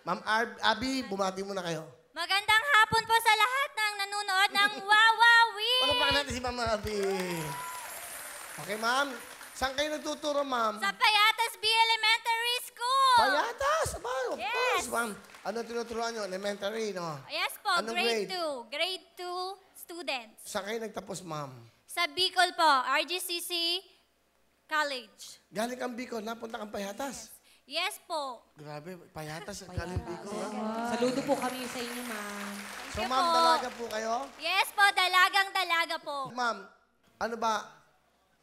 Ma'am Abby, bumati muna kayo. Magandang hapon po sa lahat ng nanonood ng Wawawi! Palapakan natin si Ma'am Abby. Okay, ma'am. Saan kayo nagtuturo, ma'am? Sa Payatas B Elementary School! Payatas! Aba, of Yes. course, ma'am. Ano tinuturuan nyo? Elementary, no? Yes po, Anong grade grade? 2. Grade 2 students. Saan kayo nagtapos, ma'am? Sa Bicol po, RGCC College. Galing kang Bicol, napunta kang Payatas. Yes po. Grabe, Payatas, galing Bicol. Saludo po kami sa inyo, ma'am. So, you ma'am, po. dalaga po kayo? Yes po, dalagang-dalaga po. Ma'am, ano ba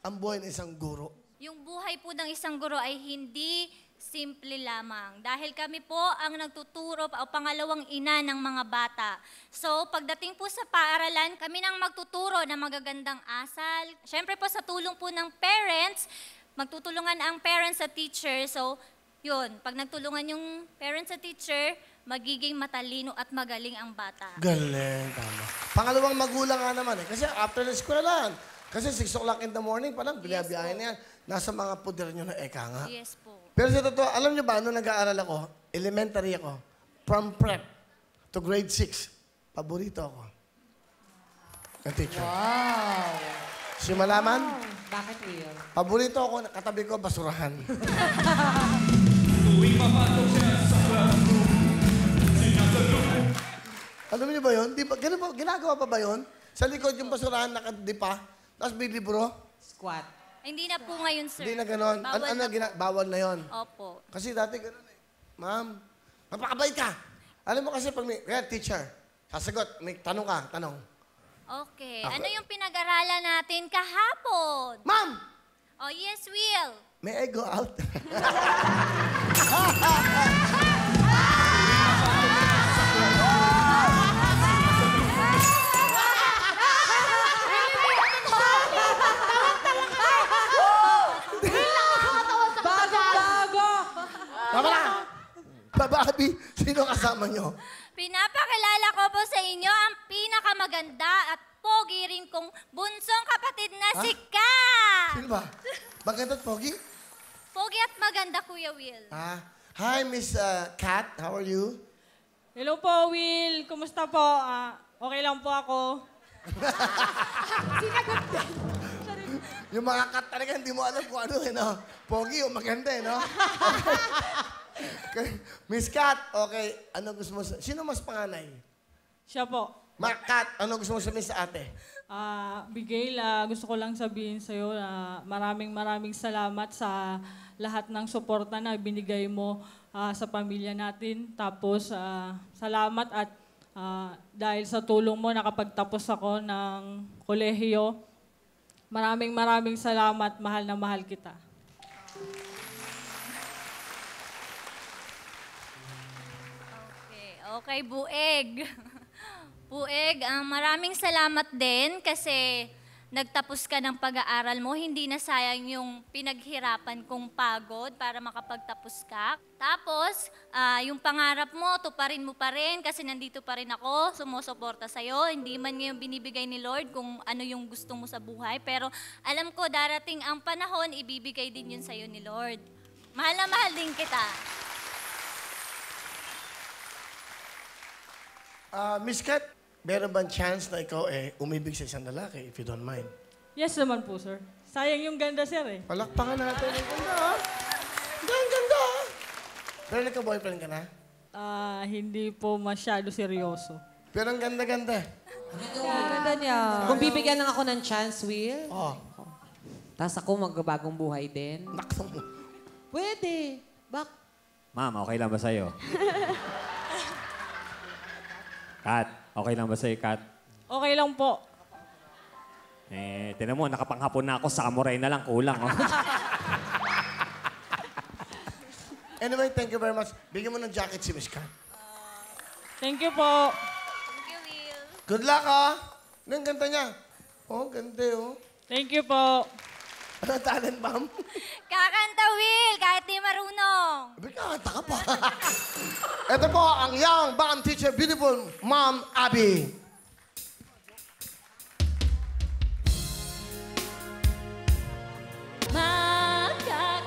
ang buhay ng isang guro? Yung buhay po ng isang guro ay hindi simple lamang. Dahil kami po ang nagtuturo o pangalawang ina ng mga bata. So, pagdating po sa paaralan, kami nang magtuturo ng magagandang asal. Siyempre po sa tulong po ng parents, magtutulungan ang parents sa teacher. So, yun, pag nagtulungan yung parents sa teacher, magiging matalino at magaling ang bata. Galing, tama. Pangalawang magulang nga naman eh. Kasi after the eskwelahan, kasi 6 o'clock in the morning, parang binabiyahin na yan. Nasa mga puder nyo na eka nga. Yes po. Pero sa totoo, alam nyo ba, nung nag-aaral ako, elementary ako, from prep to grade 6, paborito ako. Ang teacher. Wow. Si Malaman, Bakit, Will? paborito ako, katabi ko, basurahan. Alam niyo ba yun? Di ba, ganun ba, ginagawa pa ba yun? Sa likod yung basurahan nakadipa, tapos may libro. Squat. Hindi na po ngayon, sir. Hindi na ganon. Bawal na po. Bawal na yun. Opo. Kasi dati ganon eh. Ma'am, mapakabait ka. Alam mo kasi pag may, kaya teacher, sasagot, may tanong ka, tanong. Okay. Ako. Ano yung pinag-aralan natin kahapon? Ma'am, Oh, yes, Will. may I go out? Bago! Tama na! Bababi, sino kasama nyo? Pinapakilala ko po sa inyo ang pinakamaganda at pogi rin kong bunsong kapatid na si Ka. Sino ba? Maganda at pogi? Pogi at maganda, Kuya Will. Hi, Miss Kat. How are you? Hello po, Will. Kumusta po? Okay lang po ako. Yung mga kat talaga, hindi mo alam kung ano eh, no? Pogi o maganda eh, no? Okay. Miss Kat, okay, ano gusto mo sino mas panganay? Siya po. Kat, ano gusto mo sabihin sa ate? Bigay, gusto ko lang sabihin sa'yo na maraming salamat sa lahat ng suporta na binigay mo sa pamilya natin. Tapos, salamat at dahil sa tulong mo, nakapagtapos ako ng kolehiyo. Maraming salamat. Mahal na mahal kita. Okay, Bueg. Bueg, maraming salamat din kasi nagtapos ka ng pag-aaral mo. Hindi na sayang yung pinaghirapan kong pagod para makapagtapos ka. Tapos, yung pangarap mo, tuparin mo pa rin kasi nandito pa rin ako, sumusuporta sa'yo. Hindi man ngayon binibigay ni Lord kung ano yung gusto mo sa buhay. Pero alam ko, darating ang panahon, ibibigay din yun sa'yo ni Lord. Mahal na mahal din kita. Miss Kat, meron bang chance na ikaw umibig sa isang lalaki, if you don't mind? Yes naman po, sir. Sayang yung ganda, sir eh. Palakpakan natin. Ang ganda, ha? Ang ganda, ha? Pero nagka-boyfriend ka na? Hindi po masyado seryoso. Pero ang ganda-ganda. Ganda niya. Kung bibigyan lang ako ng chance, Will, tapos ako magbabagong buhay din. Nakso mo. Pwede. Ma'am, okay lang ba sa'yo? Kat, okay lang ba sa'yo, Kat? Okay lang po. Tinan mo, nakapanghapon na ako, samurai na lang, kulang. Oh. Anyway, thank you very much. Bigyan mo ng jacket si Miss Kat. Thank you po. Thank you, Will. Good luck, ha? Ang ganda niya. Oh, ganda, oh. Thank you po. Ano talent, ma'am? Kakanta, Will, kahit di marunong. Kakanta ka pa. Ito po ang young band teacher, beautiful Ma'am Abby.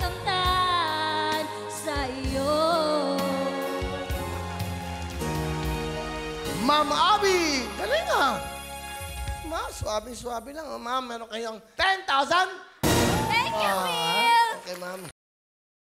Magkakamtan sa iyo. Ma'am Abby. Galing ah. Ma, swabe-swabe lang. Ma'am, meron kayong 10,000